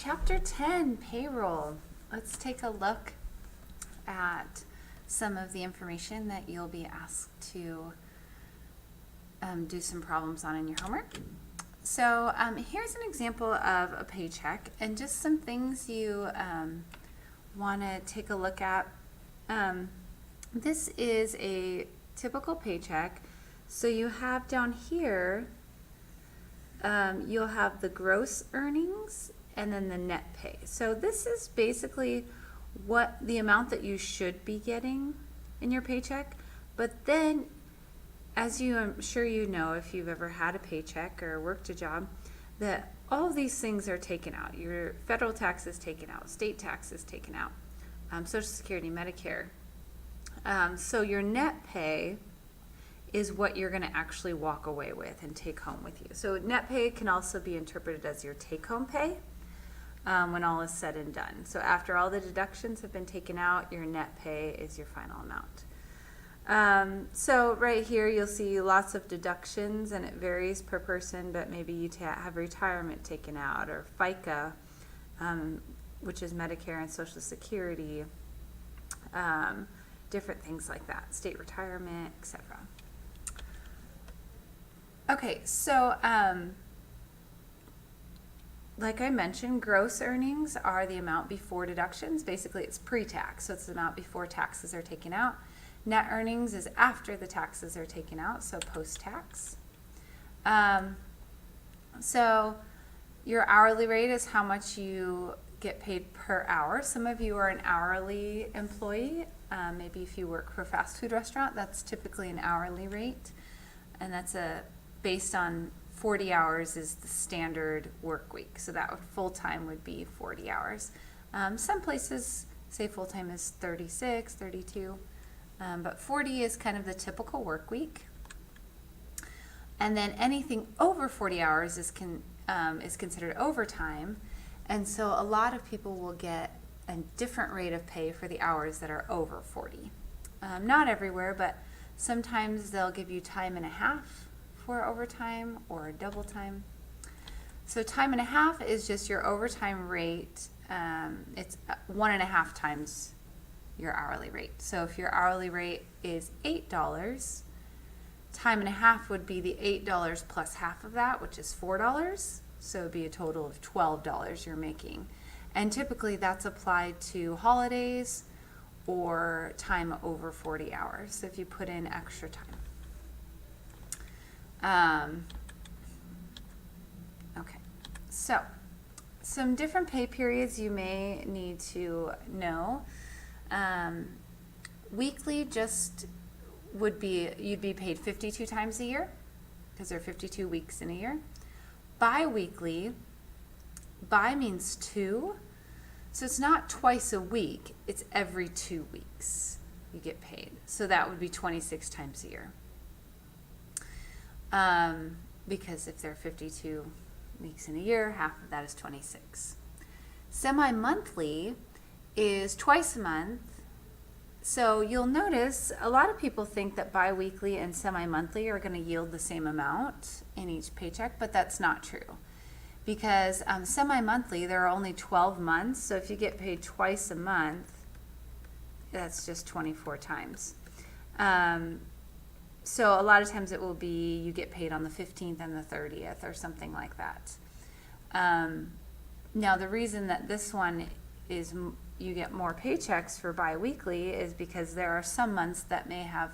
Chapter 10, payroll. Let's take a look at some of the information that you'll be asked to do some problems on in your homework. So here's an example of a paycheck and just some things you want to take a look at. This is a typical paycheck. So you have down here, you'll have the gross earnings and then the net pay. So this is basically what the amount that you should be getting in your paycheck. But then, as I'm sure you know, if you've ever had a paycheck or worked a job, that all of these things are taken out. Your federal tax is taken out, state tax is taken out, Social Security, Medicare. So your net pay is what you're going to actually walk away with and take home with you. So net pay can also be interpreted as your take-home pay when all is said and done. So after all the deductions have been taken out, your net pay is your final amount. So right here you'll see lots of deductions, and it varies per person, but maybe you have retirement taken out, or FICA, which is Medicare and Social Security, different things like that, state retirement, etc. Okay, so like I mentioned, gross earnings are the amount before deductions. Basically, it's pre-tax, so it's the amount before taxes are taken out. Net earnings is after the taxes are taken out, so post-tax. So your hourly rate is how much you get paid per hour. Some of you are an hourly employee. Maybe if you work for a fast food restaurant, that's typically an hourly rate, and that's based on 40 hours is the standard work week. So that full-time would be 40 hours. Some places say full-time is 36, 32, but 40 is kind of the typical work week. And then anything over 40 hours is considered overtime. And so a lot of people will get a different rate of pay for the hours that are over 40. Not everywhere, but sometimes they'll give you time and a half for overtime or double time. So time and a half is just your overtime rate. It's 1.5 times your hourly rate. So if your hourly rate is $8, time and a half would be the $8 plus half of that, which is $4. So it would be a total of $12 you're making. And typically that's applied to holidays or time over 40 hours. So if you put in extra time. Okay, so some different pay periods you may need to know. Weekly just would be, you'd be paid 52 times a year because there are 52 weeks in a year. Bi-weekly, bi means 2, so it's not twice a week, it's every 2 weeks you get paid. So that would be 26 times a year. Because if there are 52 weeks in a year, half of that is 26. Semi-monthly is twice a month. So you'll notice a lot of people think that bi-weekly and semi-monthly are going to yield the same amount in each paycheck, but that's not true. Because semi-monthly, there are only 12 months, so if you get paid twice a month, that's just 24 times. So a lot of times it will be you get paid on the 15th and the 30th or something like that. Now the reason that this one is you get more paychecks for bi-weekly is because there are some months that may have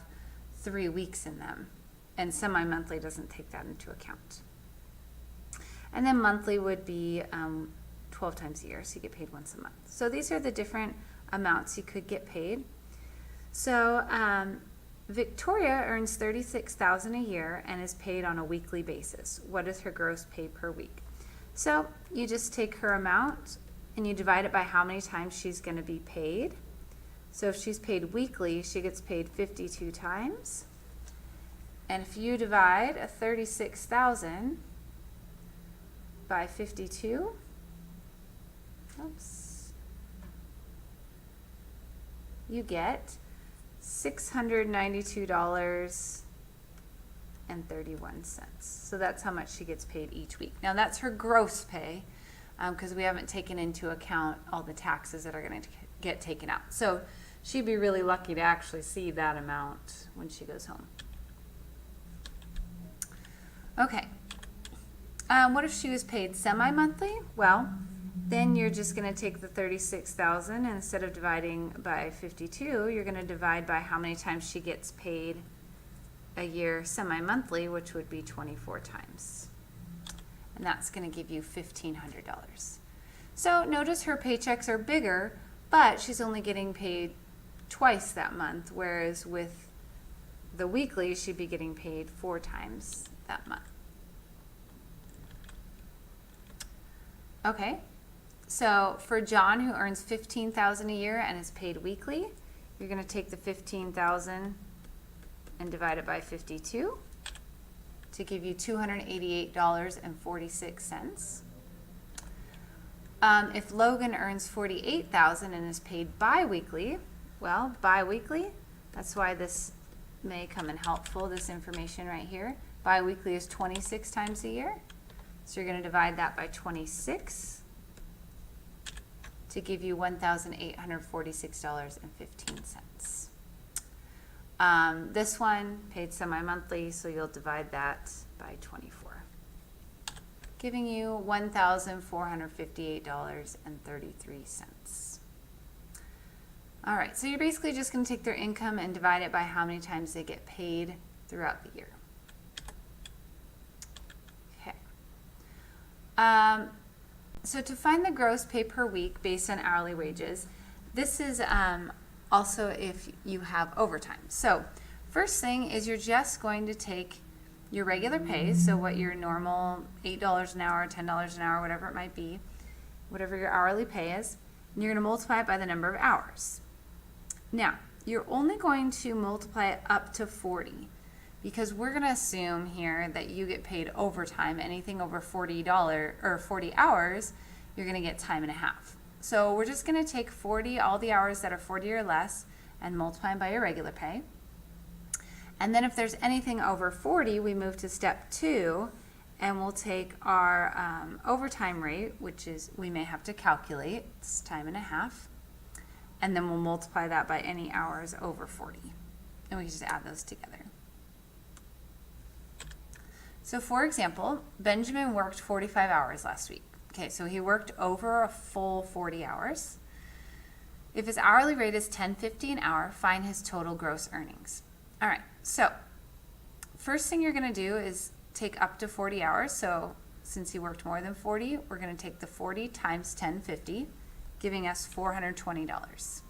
3 weeks in them, and semi-monthly doesn't take that into account. And then monthly would be 12 times a year, so you get paid once a month. So these are the different amounts you could get paid. So Victoria earns $36,000 a year and is paid on a weekly basis. What is her gross pay per week? So you just take her amount and you divide it by how many times she's going to be paid. So if she's paid weekly, she gets paid 52 times. And if you divide a 36,000 by 52, you get $692.31. So that's how much she gets paid each week. Now that's her gross pay, because we haven't taken into account all the taxes that are going to get taken out. So she'd be really lucky to actually see that amount when she goes home. Okay. What if she was paid semi-monthly? Well, then you're just going to take the $36,000, and instead of dividing by 52, you're going to divide by how many times she gets paid a year semi-monthly, which would be 24 times. And that's going to give you $1,500. So notice her paychecks are bigger, but she's only getting paid twice that month, whereas with the weekly, she'd be getting paid 4 times that month. Okay, so for John, who earns $15,000 a year and is paid weekly, you're going to take the $15,000 and divide it by 52 to give you $288.46. If Logan earns $48,000 and is paid bi-weekly, well, bi-weekly, that's why this may come in helpful, this information right here. Bi-weekly is 26 times a year. So you're going to divide that by 26 to give you $1,846.15. This one paid semi-monthly, so you'll divide that by 24, giving you $1,458.33. All right, so you're basically just going to take their income and divide it by how many times they get paid throughout the year. So to find the gross pay per week based on hourly wages, this is also if you have overtime. So first thing is you're just going to take your regular pay, so what your normal $8 an hour, $10 an hour, whatever it might be, whatever your hourly pay is, and you're going to multiply it by the number of hours. Now, you're only going to multiply it up to 40. Because we're going to assume here that you get paid overtime. Anything over $40 or 40 hours, you're going to get time and a half. So we're just going to take 40, all the hours that are 40 or less, and multiply them by your regular pay. And then if there's anything over 40, we move to step 2, and we'll take our overtime rate, which is we may have to calculate, it's time and a half, and then we'll multiply that by any hours over 40. And we can just add those together. So for example, Benjamin worked 45 hours last week. Okay, so he worked over a full 40 hours. If his hourly rate is $10.50 an hour, find his total gross earnings. All right, so first thing you're going to do is take up to 40 hours. So since he worked more than 40, we're going to take the 40 times $10.50, giving us $420.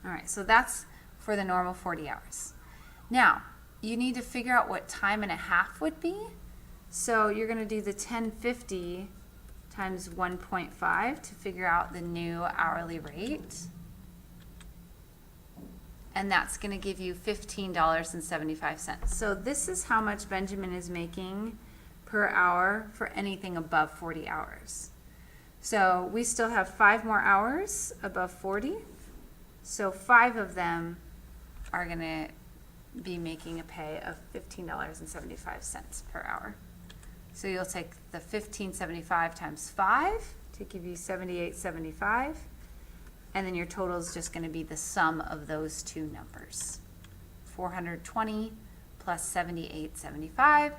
All right, so that's for the normal 40 hours. Now, you need to figure out what time and a half would be. So you're going to do the $10.50 times 1.5 to figure out the new hourly rate. And that's going to give you $15.75. So this is how much Benjamin is making per hour for anything above 40 hours. So we still have 5 more hours above 40. So 5 of them are going to be making a pay of $15.75 per hour. So you'll take the $15.75 times 5 to give you $78.75, and then your total is just going to be the sum of those two numbers. 420 plus $78.75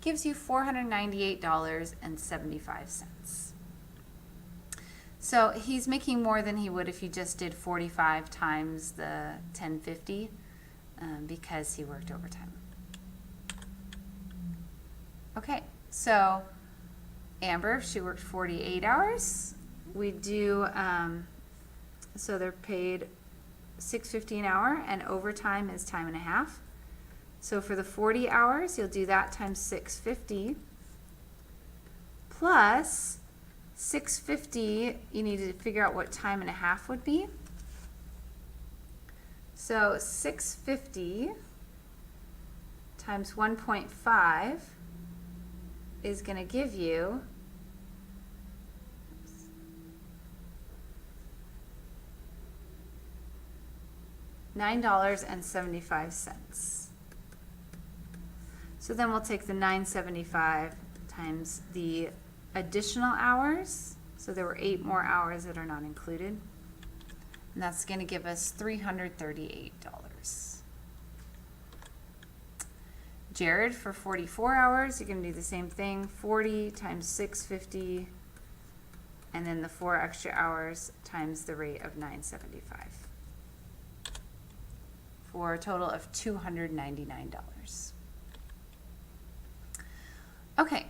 gives you $498.75. So he's making more than he would if you just did 45 times the $10.50 because he worked overtime. Okay, so Amber, she worked 48 hours. We do, so they're paid $6.50 an hour, and overtime is time and a half. So for the 40 hours, you'll do that times $6.50 plus $6.50. You need to figure out what time and a half would be. So $6.50 times 1.5 is going to give you $9.75. So then we'll take the $9.75 times the additional hours. So there were 8 more hours that are not included. And that's going to give us $338. Jared, for 44 hours, you're going to do the same thing. 40 times 650, and then the 4 extra hours times the rate of $9.75, for a total of $299. Okay,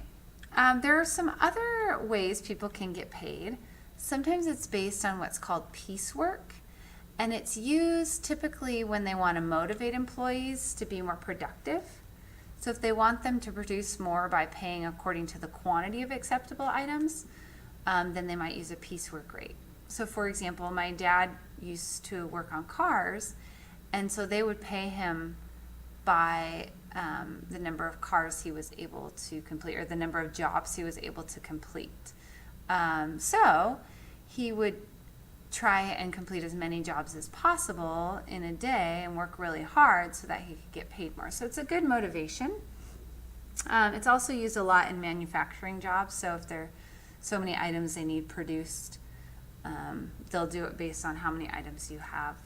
there are some other ways people can get paid. Sometimes it's based on what's called piecework, and it's used typically when they want to motivate employees to be more productive. So if they want them to produce more by paying according to the quantity of acceptable items, then they might use a piecework rate. So for example, my dad used to work on cars, and so they would pay him by the number of cars he was able to complete, or the number of jobs he was able to complete. So he would try and complete as many jobs as possible in a day and work really hard so that he could get paid more. So it's a good motivation. It's also used a lot in manufacturing jobs. So if there are so many items they need produced, they'll do it based on how many items you have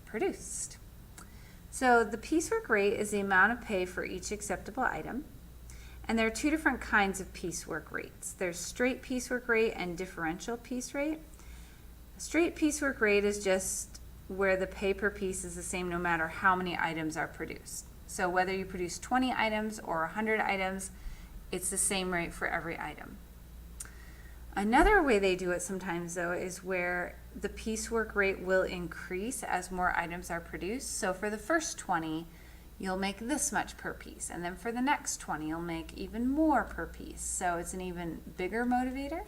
produced. So the piecework rate is the amount of pay for each acceptable item. And there are 2 different kinds of piecework rates. There's straight piecework rate and differential piece rate. Straight piecework rate is just where the pay per piece is the same no matter how many items are produced. So whether you produce 20 items or 100 items, it's the same rate for every item. Another way they do it sometimes, though, is where the piecework rate will increase as more items are produced. So for the first 20, you'll make this much per piece. And then for the next 20, you'll make even more per piece. So it's an even bigger motivator.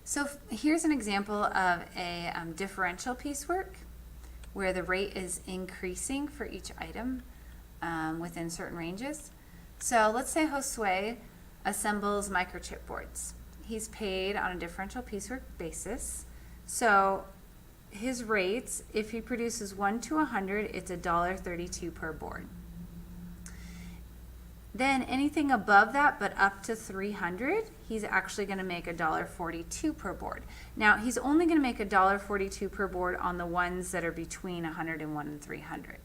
So here's an example of a differential piecework where the rate is increasing for each item within certain ranges. So let's say Josue assembles microchip boards. He's paid on a differential piecework basis. So his rates, if he produces 1 to 100, it's $1.32 per board. Then anything above that but up to 300, he's actually going to make $1.42 per board. Now he's only going to make $1.42 per board on the ones that are between 101 and 300.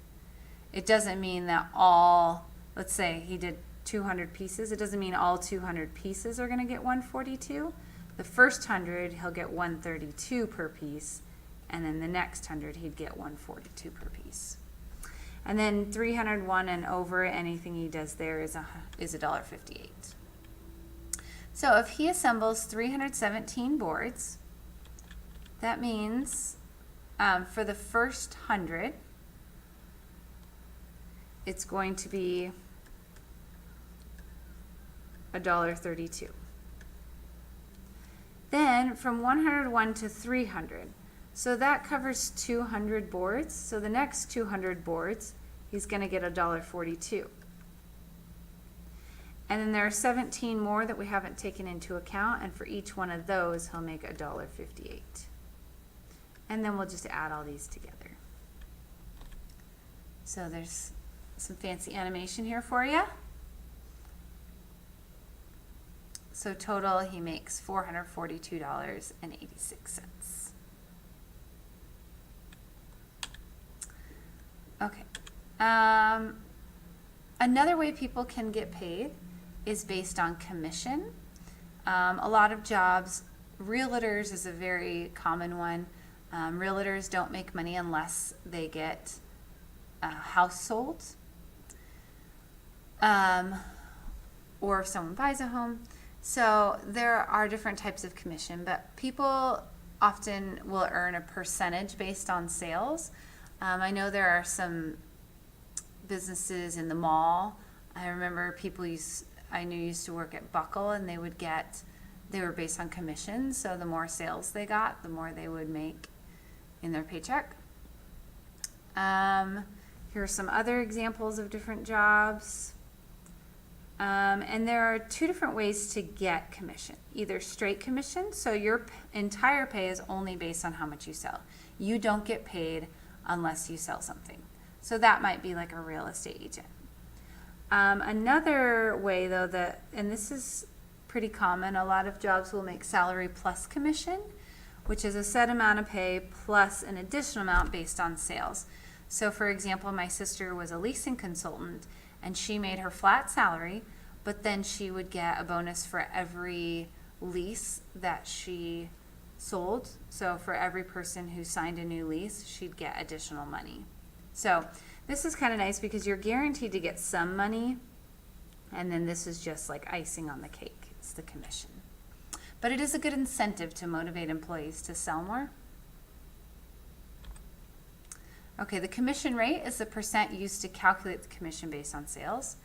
It doesn't mean that all, let's say he did 200 pieces, it doesn't mean all 200 pieces are going to get 142. The first 100 he'll get 132 per piece, and then the next 100 he'd get 142 per piece. And then 301 and over, anything he does there is $1.58. So if he assembles 317 boards, that means for the first 100, it's going to be $1.32. Then from 101 to 300, so that covers 200 boards. So the next 200 boards, he's going to get $1.42. And then there are 17 more that we haven't taken into account, and for each one of those, he'll make $1.58. And then we'll just add all these together. So there's some fancy animation here for you. So total, he makes $442.86. Okay. Another way people can get paid is based on commission. A lot of jobs, realtors is a very common one. Realtors don't make money unless they get a house sold, or if someone buys a home. So there are different types of commission, but people often will earn a percentage based on sales. I know there are some businesses in the mall. I remember people I knew used to work at Buckle, and they were based on commission. So the more sales they got, the more they would make in their paycheck. Here are some other examples of different jobs. And there are 2 different ways to get commission. Either straight commission, so your entire pay is only based on how much you sell. You don't get paid unless you sell something. So that might be like a real estate agent. Another way, though, and this is pretty common. A lot of jobs will make salary plus commission, which is a set amount of pay plus an additional amount based on sales. So for example, my sister was a leasing consultant and she made her flat salary, but then she would get a bonus for every lease that she sold. So for every person who signed a new lease, she'd get additional money. So this is kind of nice because you're guaranteed to get some money, and then this is just like icing on the cake. It's the commission. But it is a good incentive to motivate employees to sell more. Okay, the commission rate is the percent used to calculate the commission based on sales.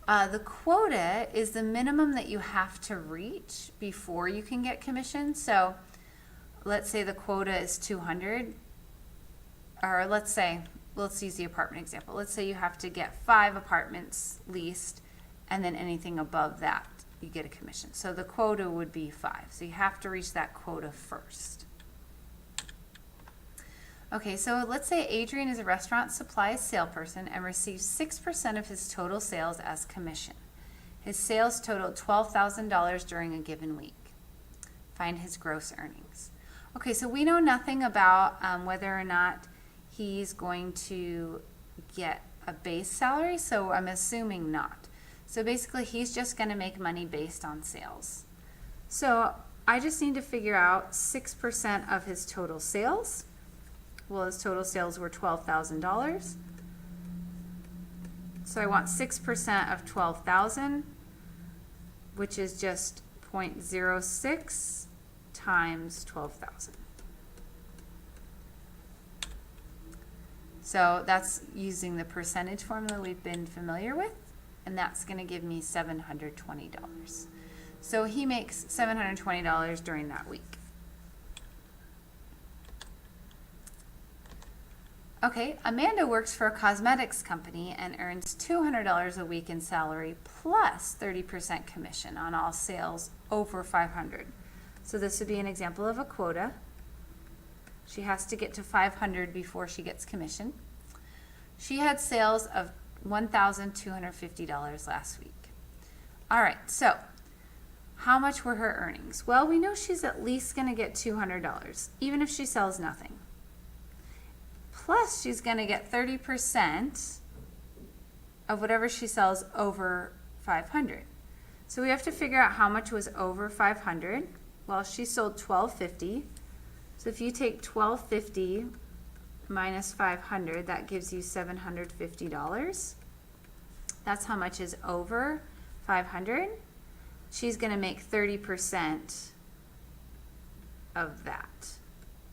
The quota is the minimum that you have to reach before you can get commission. So let's say the quota is 200, or let's use the apartment example. Let's say you have to get 5 apartments leased, and then anything above that, you get a commission. So the quota would be 5. So you have to reach that quota first. Okay, so let's say Adrian is a restaurant supplies salesperson and receives 6% of his total sales as commission. His sales totaled $12,000 during a given week. Find his gross earnings. Okay, so we know nothing about whether or not he's going to get a base salary, so I'm assuming not. So basically, he's just going to make money based on sales. So I just need to figure out 6% of his total sales. Well, his total sales were $12,000. So I want 6% of 12,000, which is just 0.06 times 12,000. So that's using the percentage formula we've been familiar with, and that's going to give me $720. So he makes $720 during that week. Okay, Amanda works for a cosmetics company and earns $200 a week in salary plus 30% commission on all sales over 500. So this would be an example of a quota. She has to get to 500 before she gets commission. She had sales of $1,250 last week. All right, so how much were her earnings? Well, we know she's at least going to get $200, even if she sells nothing. Plus, she's going to get 30% of whatever she sells over 500. So we have to figure out how much was over 500. Well, she sold $1,250. So if you take $1,250 minus 500, that gives you $750. That's how much is over 500. She's going to make 30% of that.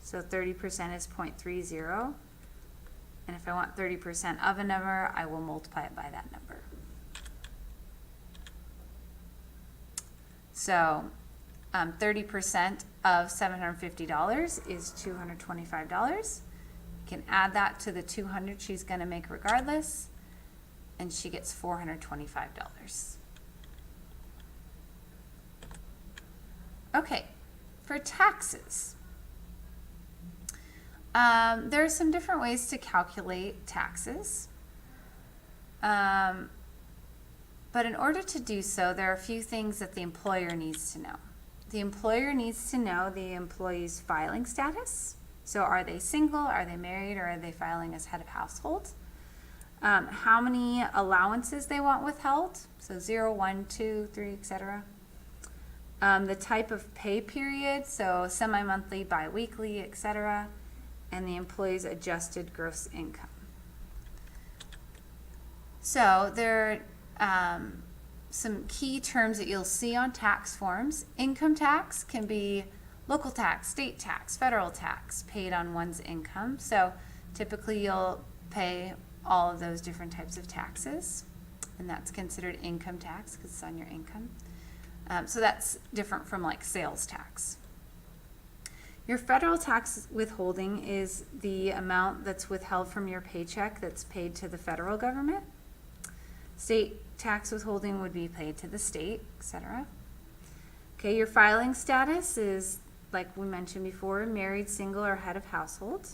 So 30% is 0.30. And if I want 30% of a number, I will multiply it by that number. So 30% of $750 is $225. You can add that to the $200 she's going to make regardless, and she gets $425. Okay, for taxes. There are some different ways to calculate taxes. But in order to do so, there are a few things that the employer needs to know. The employer needs to know the employee's filing status. So are they single, are they married, or are they filing as head of household? How many allowances they want withheld, so 0, 1, 2, 3, etc. The type of pay period, so semi-monthly, bi-weekly, etc. And the employee's adjusted gross income. So there are some key terms that you'll see on tax forms. Income tax can be local tax, state tax, federal tax paid on one's income. So typically you'll pay all of those different types of taxes, and that's considered income tax because it's on your income. So that's different from like sales tax. Your federal tax withholding is the amount that's withheld from your paycheck that's paid to the federal government. State tax withholding would be paid to the state, etc. Okay, your filing status is, like we mentioned before, married, single, or head of household.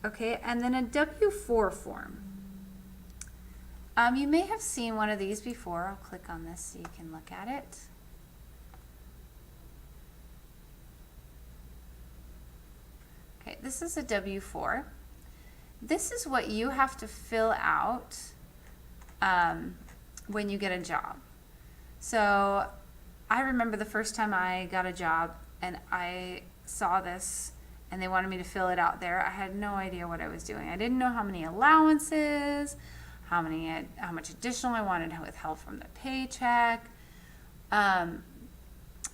Okay, and then a W-4 form. You may have seen one of these before. I'll click on this so you can look at it. Okay, this is a W-4. This is what you have to fill out when you get a job. So I remember the first time I got a job and I saw this and they wanted me to fill it out there. I had no idea what I was doing. I didn't know how many allowances, how much additional I wanted withheld from the paycheck.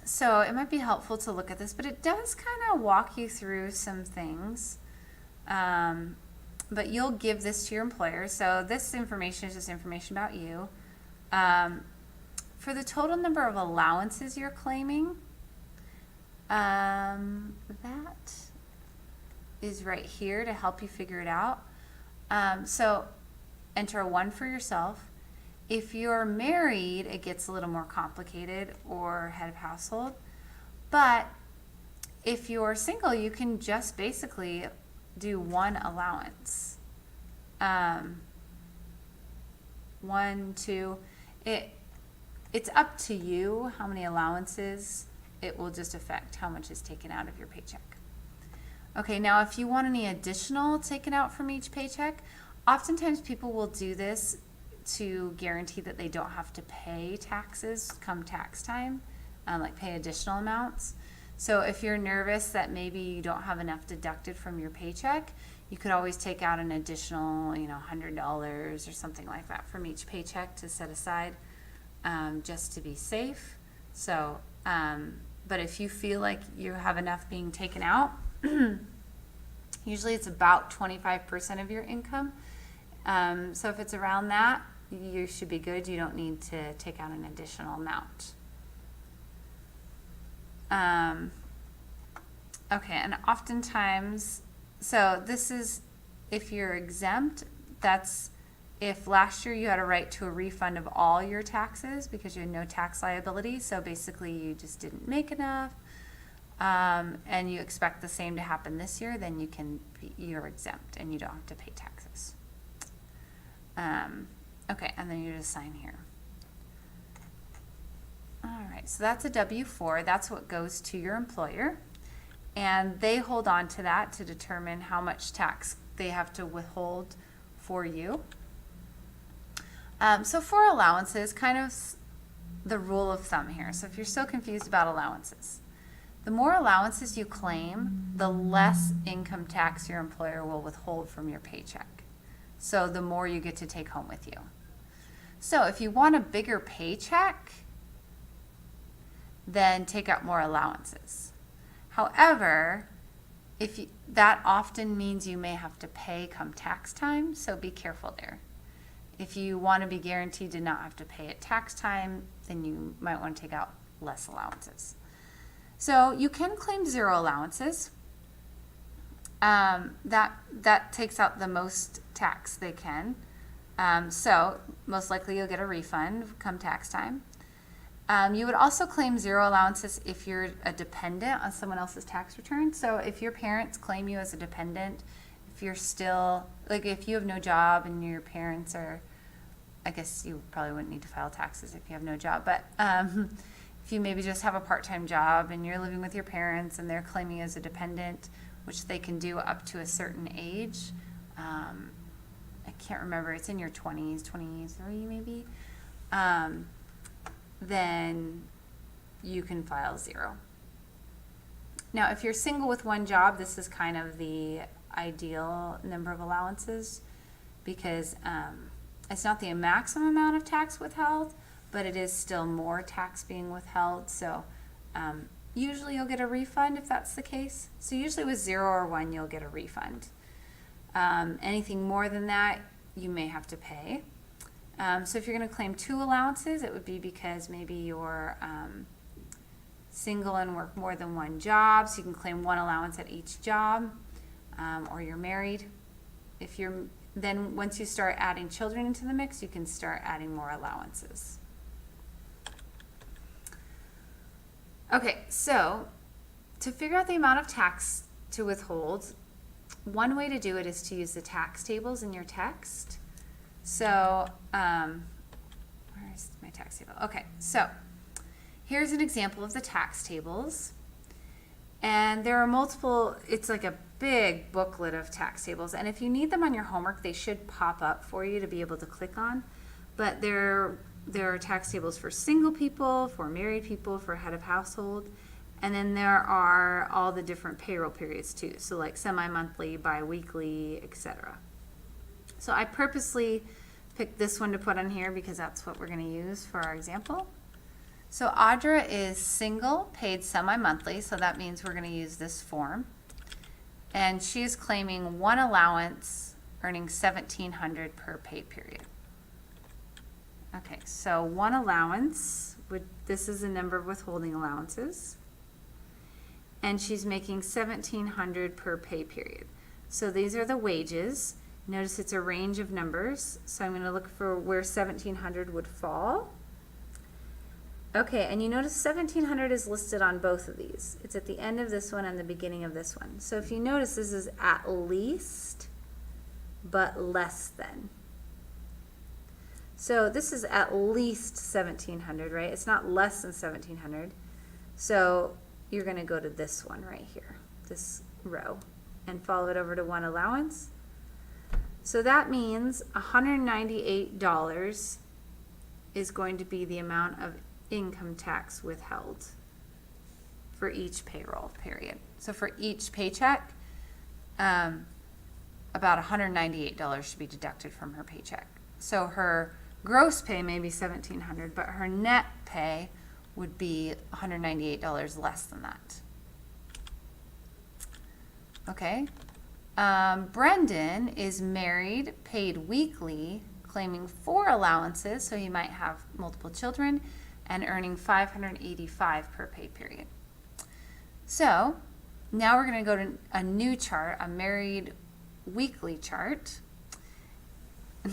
So it might be helpful to look at this, but it does kind of walk you through some things. But you'll give this to your employer. So this information is just information about you. For the total number of allowances you're claiming, that is right here to help you figure it out. So enter a 1 for yourself. If you're married, it gets a little more complicated, or head of household. But if you're single, you can just basically do 1 allowance. 1, 2. It's up to you how many allowances. It will just affect how much is taken out of your paycheck. Okay, now if you want any additional taken out from each paycheck, oftentimes people will do this to guarantee that they don't have to pay taxes come tax time, like pay additional amounts. So if you're nervous that maybe you don't have enough deducted from your paycheck, you could always take out an additional, $100 or something like that from each paycheck to set aside, just to be safe. So, but if you feel like you have enough being taken out, usually it's about 25% of your income. So if it's around that, you should be good. You don't need to take out an additional amount. Okay, and oftentimes, so this is if you're exempt, that's if last year you had a right to a refund of all your taxes because you had no tax liability. So basically you just didn't make enough, and you expect the same to happen this year, then you're exempt and you don't have to pay taxes. Okay, and then you just sign here. All right, so that's a W-4. That's what goes to your employer, and they hold on to that to determine how much tax they have to withhold for you. So for allowances, kind of the rule of thumb here. So if you're still confused about allowances, the more allowances you claim, the less income tax your employer will withhold from your paycheck. So the more you get to take home with you. So if you want a bigger paycheck, then take out more allowances. However, that often means you may have to pay come tax time, so be careful there. If you want to be guaranteed to not have to pay at tax time, then you might want to take out less allowances. So you can claim 0 allowances. That takes out the most tax they can. So most likely you'll get a refund come tax time. You would also claim 0 allowances if you're a dependent on someone else's tax return. So if your parents claim you as a dependent, if you're still, like if you have no job and your parents are, I guess you probably wouldn't need to file taxes if you have no job, but if you maybe just have a part-time job and you're living with your parents and they're claiming you as a dependent, which they can do up to a certain age, I can't remember, it's in your 20s, 23 maybe, then you can file 0. Now, if you're single with 1 job, this is kind of the ideal number of allowances because it's not the maximum amount of tax withheld, but it is still more tax being withheld. So usually you'll get a refund if that's the case. So usually with 0 or 1, you'll get a refund. Anything more than that, you may have to pay. So if you're going to claim 2 allowances, it would be because maybe you're single and work more than 1 job, so you can claim 1 allowance at each job, or you're married. Then once you start adding children into the mix, you can start adding more allowances. Okay, so to figure out the amount of tax to withhold, one way to do it is to use the tax tables in your text. So, where's my tax table? Okay, so here's an example of the tax tables. And there are multiple, it's like a big booklet of tax tables. And if you need them on your homework, they should pop up for you to be able to click on. But there are tax tables for single people, for married people, for head of household. And then there are all the different payroll periods too. So like semi-monthly, bi-weekly, etc. So I purposely picked this one to put on here because that's what we're going to use for our example. So Audra is single, paid semi-monthly, so that means we're going to use this form. And she's claiming one allowance, earning $1,700 per pay period. Okay, so one allowance, this is the number of withholding allowances. And she's making $1,700 per pay period. So these are the wages. Notice it's a range of numbers, so I'm going to look for where $1,700 would fall. Okay, and you notice $1,700 is listed on both of these. It's at the end of this one and the beginning of this one. So if you notice, this is at least, but less than. So this is at least $1,700, right? It's not less than $1,700. So you're going to go to this one right here, this row, and follow it over to one allowance. So that means $198 is going to be the amount of income tax withheld for each payroll period. So for each paycheck, about $198 should be deducted from her paycheck. So her gross pay may be $1,700, but her net pay would be $198 less than that. Okay. Brendan is married, paid weekly, claiming 4 allowances, so he might have multiple children, and earning $585 per pay period. So now we're going to go to a new chart, a married weekly chart.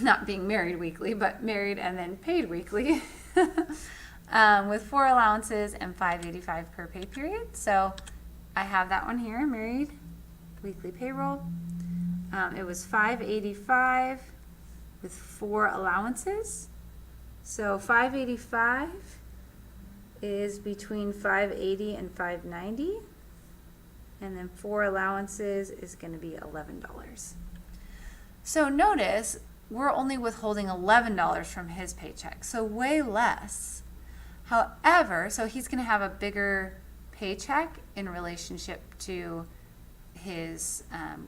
Not being married weekly, but married and then paid weekly. With 4 allowances and $585 per pay period. So I have that one here, married weekly payroll. It was $585 with 4 allowances. So $585 is between $580 and $590, and then 4 allowances is going to be $11. So notice we're only withholding $11 from his paycheck, so way less. However, so he's going to have a bigger paycheck in relationship to his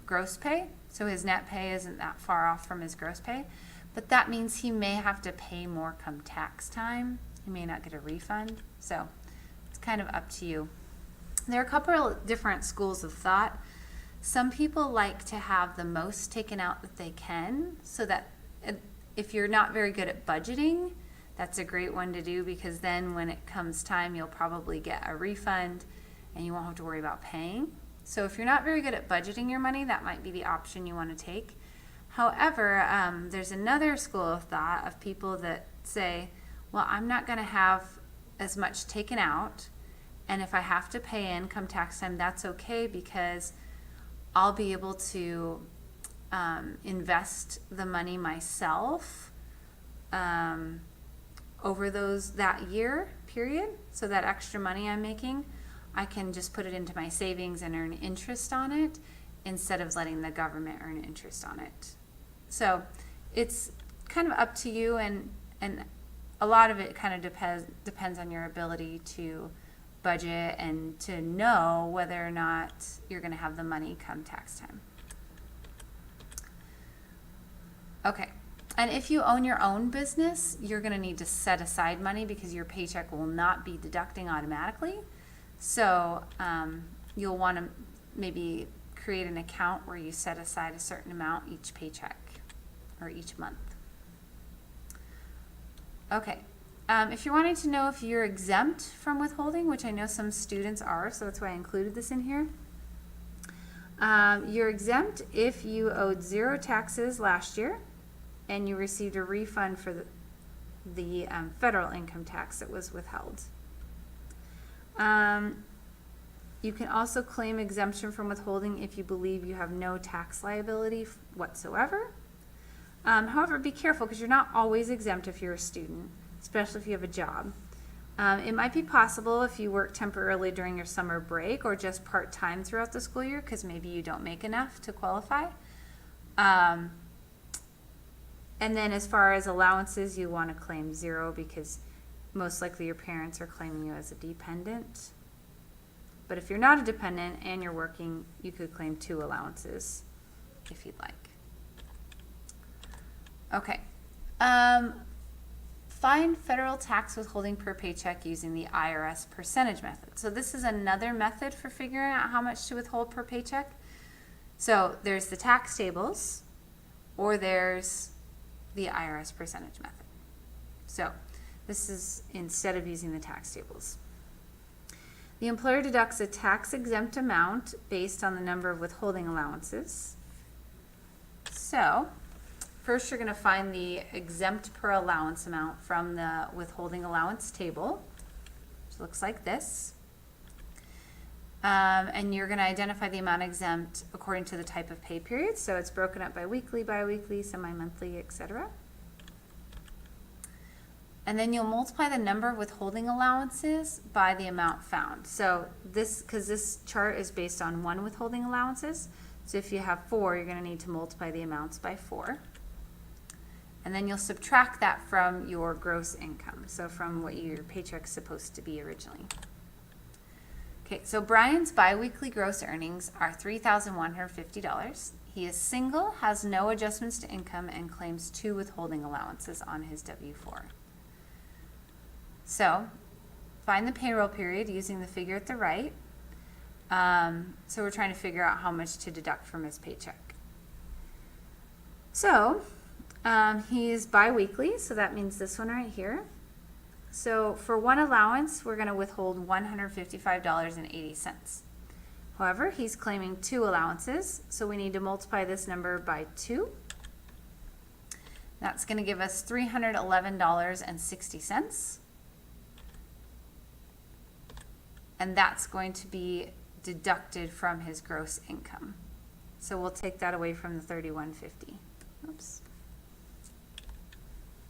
gross pay. So his net pay isn't that far off from his gross pay, but that means he may have to pay more come tax time. He may not get a refund. So it's kind of up to you. There are a couple of different schools of thought. Some people like to have the most taken out that they can, so that if you're not very good at budgeting, that's a great one to do, because then when it comes time, you'll probably get a refund and you won't have to worry about paying. So if you're not very good at budgeting your money, that might be the option you want to take. However, there's another school of thought of people that say, well, I'm not going to have as much taken out, and if I have to pay income tax time, that's okay, because I'll be able to invest the money myself over that year period. So that extra money I'm making, I can just put it into my savings and earn interest on it instead of letting the government earn interest on it. So it's kind of up to you, and a lot of it kind of depends on your ability to budget and to know whether or not you're going to have the money come tax time. Okay, and if you own your own business, you're going to need to set aside money because your paycheck will not be deducting automatically. So you'll want to maybe create an account where you set aside a certain amount each paycheck or each month. Okay, if you're wanting to know if you're exempt from withholding, which I know some students are, so that's why I included this in here. You're exempt if you owed 0 taxes last year and you received a refund for the federal income tax that was withheld. You can also claim exemption from withholding if you believe you have no tax liability whatsoever. However, be careful because you're not always exempt if you're a student, especially if you have a job. It might be possible if you work temporarily during your summer break or just part-time throughout the school year because maybe you don't make enough to qualify. And then as far as allowances, you want to claim 0 because most likely your parents are claiming you as a dependent. But if you're not a dependent and you're working, you could claim 2 allowances if you'd like. Okay. Find federal tax withholding per paycheck using the IRS percentage method. So this is another method for figuring out how much to withhold per paycheck. So there's the tax tables or there's the IRS percentage method. So this is instead of using the tax tables. The employer deducts a tax-exempt amount based on the number of withholding allowances. So first you're going to find the exempt per allowance amount from the withholding allowance table, which looks like this. And you're going to identify the amount exempt according to the type of pay period. So it's broken up by weekly, bi-weekly, semi-monthly, etc. And then you'll multiply the number of withholding allowances by the amount found. So because this chart is based on 1 withholding allowances, so if you have 4, you're going to need to multiply the amounts by 4. And then you'll subtract that from your gross income, so from what your paycheck's supposed to be originally. Okay, so Brian's biweekly gross earnings are $3,150. He is single, has no adjustments to income, and claims 2 withholding allowances on his W-4. So find the payroll period using the figure at the right. So we're trying to figure out how much to deduct from his paycheck. So he is biweekly, so that means this one right here. So for 1 allowance, we're going to withhold $155.80. However, he's claiming 2 allowances, so we need to multiply this number by 2. That's going to give us $311.60. And that's going to be deducted from his gross income. So we'll take that away from the $3,150. Oops.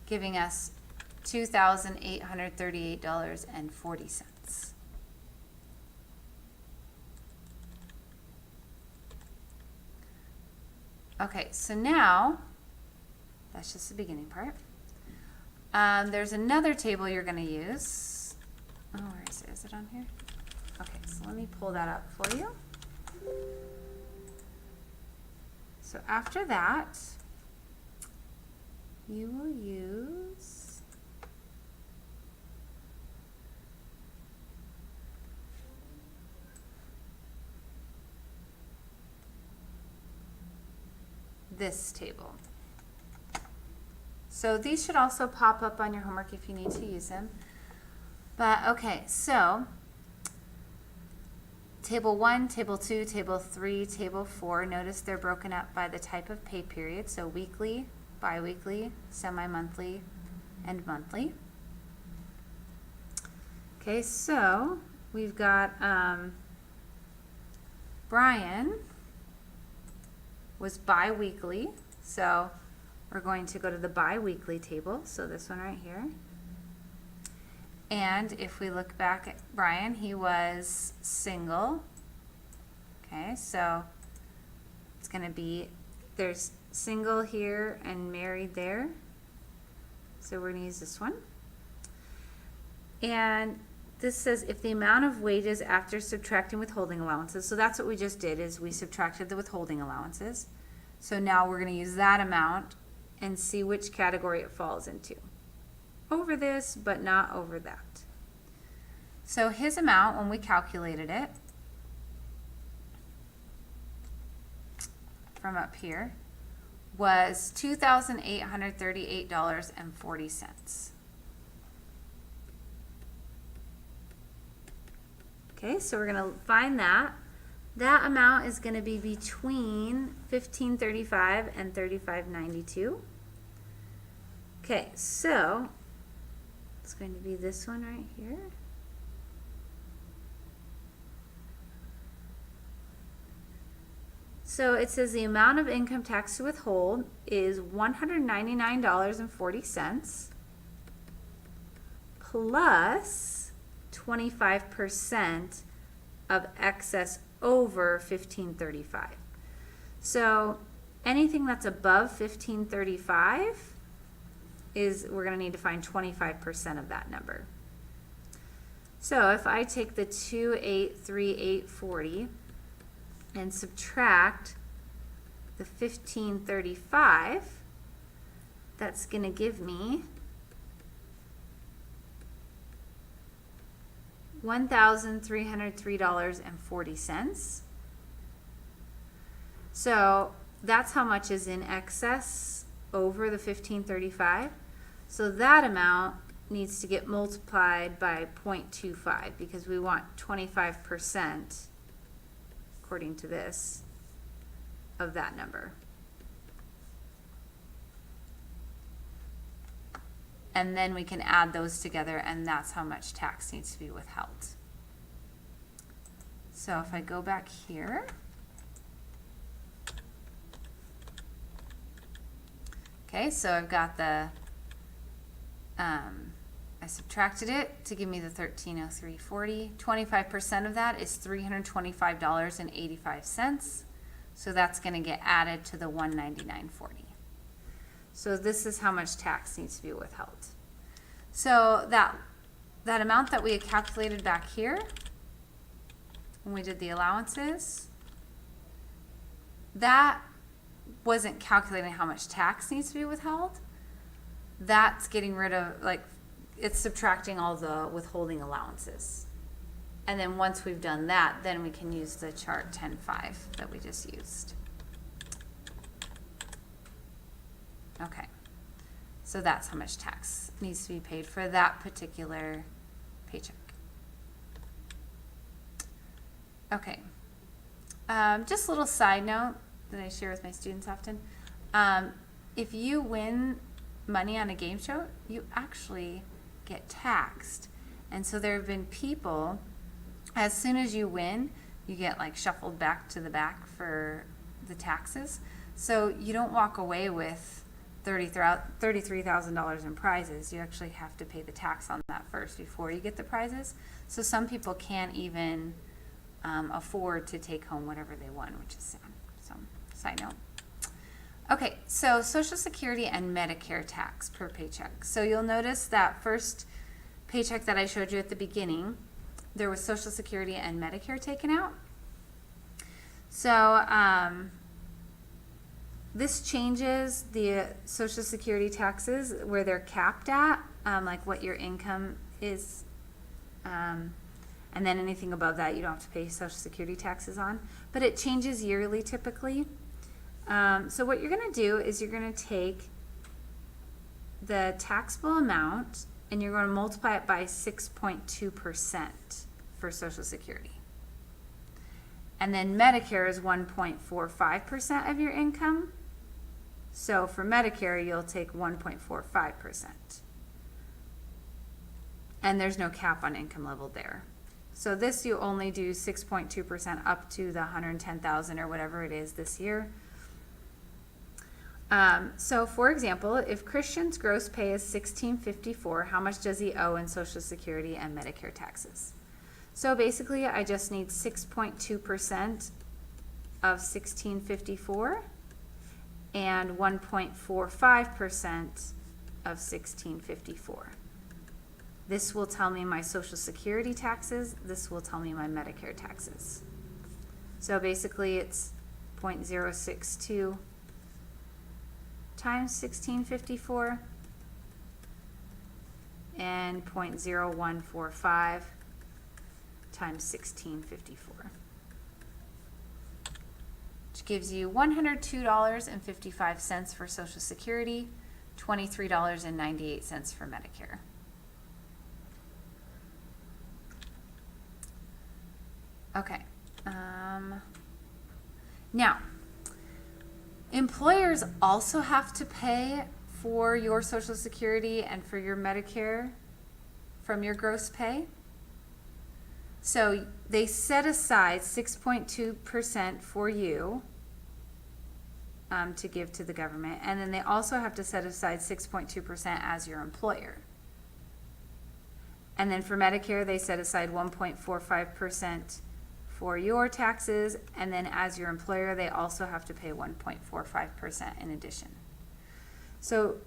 Giving us $2,838.40. Okay, so now, that's just the beginning part. There's another table you're going to use. Oh, where is it? Is it on here? Okay, so let me pull that up for you. So after that, you will use this table. So these should also pop up on your homework if you need to use them. But okay, so Table 1, Table 2, Table 3, Table 4, notice they're broken up by the type of pay period, so weekly, bi-weekly, semi-monthly, and monthly. Okay, so we've got Brian was bi-weekly, so we're going to go to the bi-weekly table, so this one right here. And if we look back at Brian, he was single. Okay, so it's going to be, there's single here and married there. So we're going to use this one. And this says if the amount of wages after subtracting withholding allowances, so that's what we just did, is we subtracted the withholding allowances. So now we're going to use that amount and see which category it falls into. Over this, but not over that. So his amount, when we calculated it from up here, was $2,838.40. Okay, so we're going to find that. That amount is going to be between $1,535 and $3,592. Okay, so it's going to be this one right here. So it says the amount of income tax to withhold is $199.40 plus 25% of excess over $1,535. So anything that's above $1,535 is, we're going to need to find 25% of that number. So if I take the 2,838.40 and subtract the 1,535, that's going to give me $1,303.40. So that's how much is in excess over the 1,535. So that amount needs to get multiplied by 0.25 because we want 25%, according to this, of that number. And then we can add those together, and that's how much tax needs to be withheld. So if I go back here, okay, so I've got the, I subtracted it to give me the 1303.40. 25% of that is $325.85. So that's going to get added to the $199.40. So this is how much tax needs to be withheld. So that amount that we had calculated back here when we did the allowances, that wasn't calculating how much tax needs to be withheld. That's getting rid of, like, it's subtracting all the withholding allowances. And then once we've done that, then we can use the chart 10.5 that we just used. Okay, so that's how much tax needs to be paid for that particular paycheck. Okay, just a little side note that I share with my students often. If you win money on a game show, you actually get taxed. And so there have been people, as soon as you win, you get like shuffled back to the back for the taxes. So you don't walk away with $33,000 in prizes. You actually have to pay the tax on that first before you get the prizes. So some people can't even afford to take home whatever they won, which is sad. So, side note. Okay, so Social Security and Medicare tax per paycheck. So you'll notice that first paycheck that I showed you at the beginning, there was Social Security and Medicare taken out. So this changes the Social Security taxes where they're capped at, like what your income is, and then anything above that you don't have to pay Social Security taxes on. But it changes yearly typically. So what you're going to do is you're going to take the taxable amount and you're going to multiply it by 6.2% for Social Security. And then Medicare is 1.45% of your income. So for Medicare, you'll take 1.45%. And there's no cap on income level there. So this you only do 6.2% up to the 110,000 or whatever it is this year. So for example, if Christian's gross pay is $1,654, how much does he owe in Social Security and Medicare taxes? So basically I just need 6.2% of $1,654 and 1.45% of $1,654. This will tell me my Social Security taxes. This will tell me my Medicare taxes. So basically it's 0.062 times 1654 and 0.0145 times 1654, which gives you $102.55 for Social Security, $23.98 for Medicare. Okay. Now, employers also have to pay for your Social Security and for your Medicare from your gross pay. So they set aside 6.2% for you to give to the government. And then they also have to set aside 6.2% as your employer. And then for Medicare, they set aside 1.45% for your taxes. And then as your employer, they also have to pay 1.45% in addition. So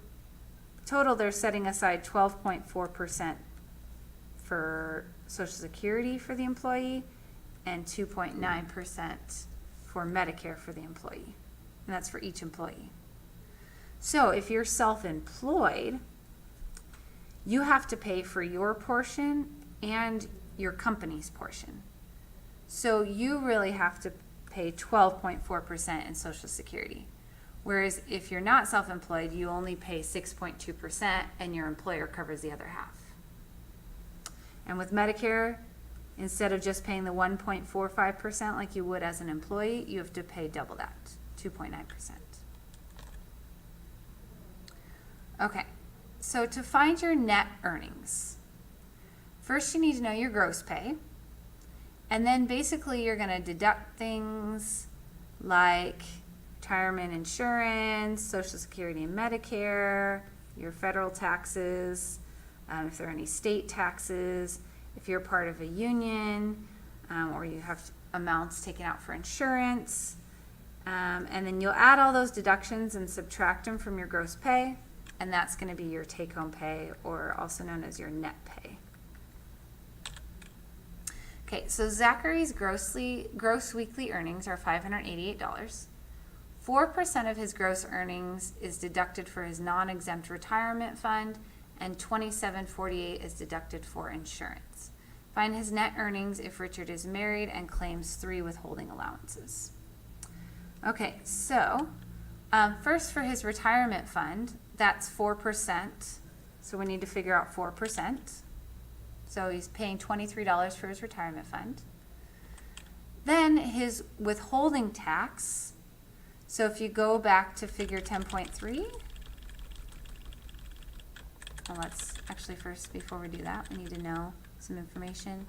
total, they're setting aside 12.4% for Social Security for the employee and 2.9% for Medicare for the employee. And that's for each employee. So if you're self-employed, you have to pay for your portion and your company's portion. So you really have to pay 12.4% in Social Security. Whereas if you're not self-employed, you only pay 6.2% and your employer covers the other half. And with Medicare, instead of just paying the 1.45% like you would as an employee, you have to pay double that, 2.9%. Okay, so to find your net earnings, first you need to know your gross pay, and then basically you're going to deduct things like retirement insurance, Social Security and Medicare, your federal taxes, if there are any state taxes, if you're part of a union, or you have amounts taken out for insurance, and then you'll add all those deductions and subtract them from your gross pay, and that's going to be your take-home pay, or also known as your net pay. Okay, so Zachary's gross weekly earnings are $588. 4% of his gross earnings is deducted for his non-exempt retirement fund, and $27.48 is deducted for insurance. Find his net earnings if Richard is married and claims 3 withholding allowances. Okay, so first for his retirement fund, that's 4%. So we need to figure out 4%. So he's paying $23 for his retirement fund. Then his withholding tax. So if you go back to figure 10.3, well, let's actually first, before we do that, we need to know some information.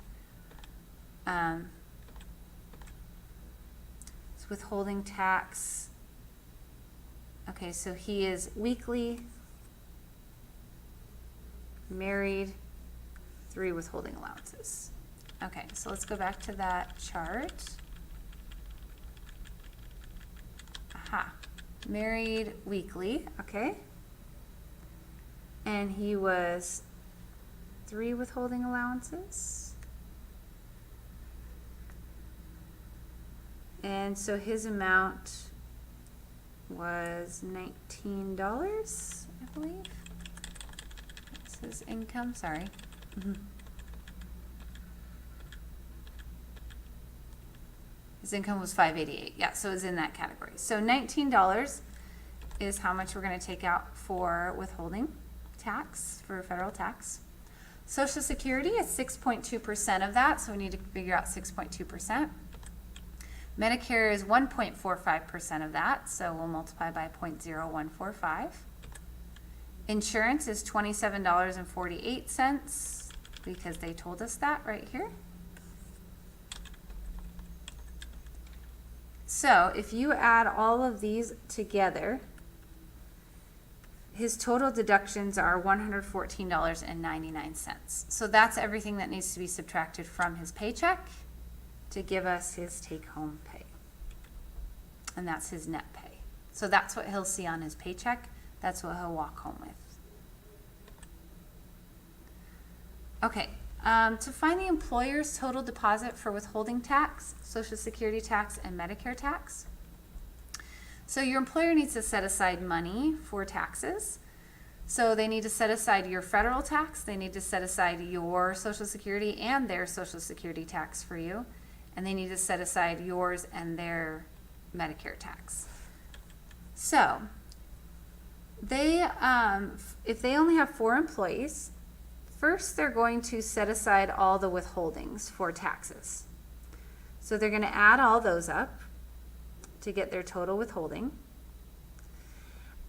It's withholding tax. Okay, so he is weekly, married, 3 withholding allowances. Okay, so let's go back to that chart. Aha, married weekly, okay. And he was 3 withholding allowances. And so his amount was $19, I believe. That's his income, sorry. His income was $588. Yeah, so it's in that category. So $19 is how much we're going to take out for withholding tax, for federal tax. Social Security is 6.2% of that, so we need to figure out 6.2%. Medicare is 1.45% of that, so we'll multiply by 0.0145. Insurance is $27.48 because they told us that right here. So if you add all of these together, his total deductions are $114.99. So that's everything that needs to be subtracted from his paycheck to give us his take-home pay. And that's his net pay. So that's what he'll see on his paycheck. That's what he'll walk home with. Okay, to find the employer's total deposit for withholding tax, Social Security tax, and Medicare tax. So your employer needs to set aside money for taxes. So they need to set aside your federal tax, they need to set aside your Social Security and their Social Security tax for you, and they need to set aside yours and their Medicare tax. So they, if they only have 4 employees, first they're going to set aside all the withholdings for taxes. So they're going to add all those up to get their total withholding.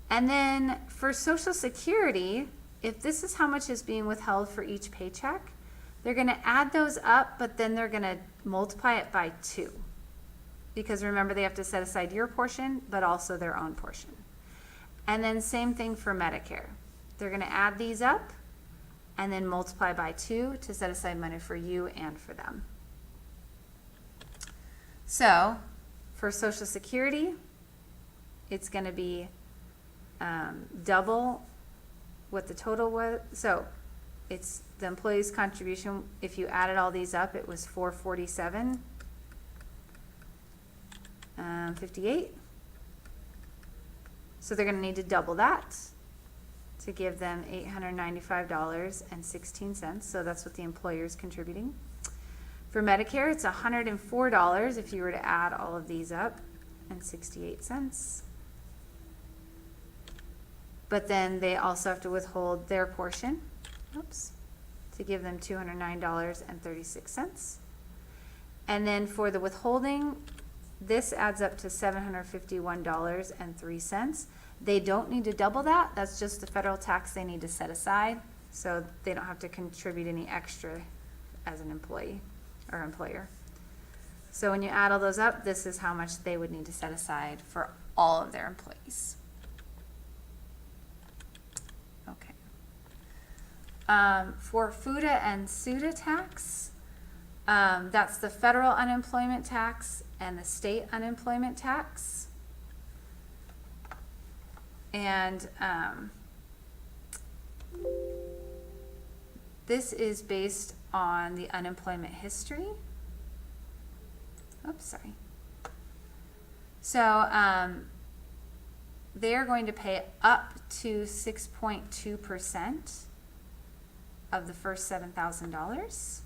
And then for Social Security, if this is how much is being withheld for each paycheck, they're going to add those up, but then they're going to multiply it by 2. because remember they have to set aside your portion, but also their own portion. And then same thing for Medicare. They're going to add these up and then multiply by 2 to set aside money for you and for them. So for Social Security, it's going to be double what the total was. So it's the employee's contribution. If you added all these up, it was $447.58. So they're going to need to double that to give them $895.16. So that's what the employer is contributing. For Medicare, it's $104 if you were to add all of these up, and 68 cents. But then they also have to withhold their portion, to give them $209.36. And then for the withholding, this adds up to $751.03. They don't need to double that. That's just the federal tax they need to set aside, so they don't have to contribute any extra as an employee or employer. So when you add all those up, this is how much they would need to set aside for all of their employees. Okay. For FUTA and SUTA tax, that's the federal unemployment tax and the state unemployment tax. And this is based on the unemployment history. Oops, sorry. So they're going to pay up to 6.2% of the first $7,000.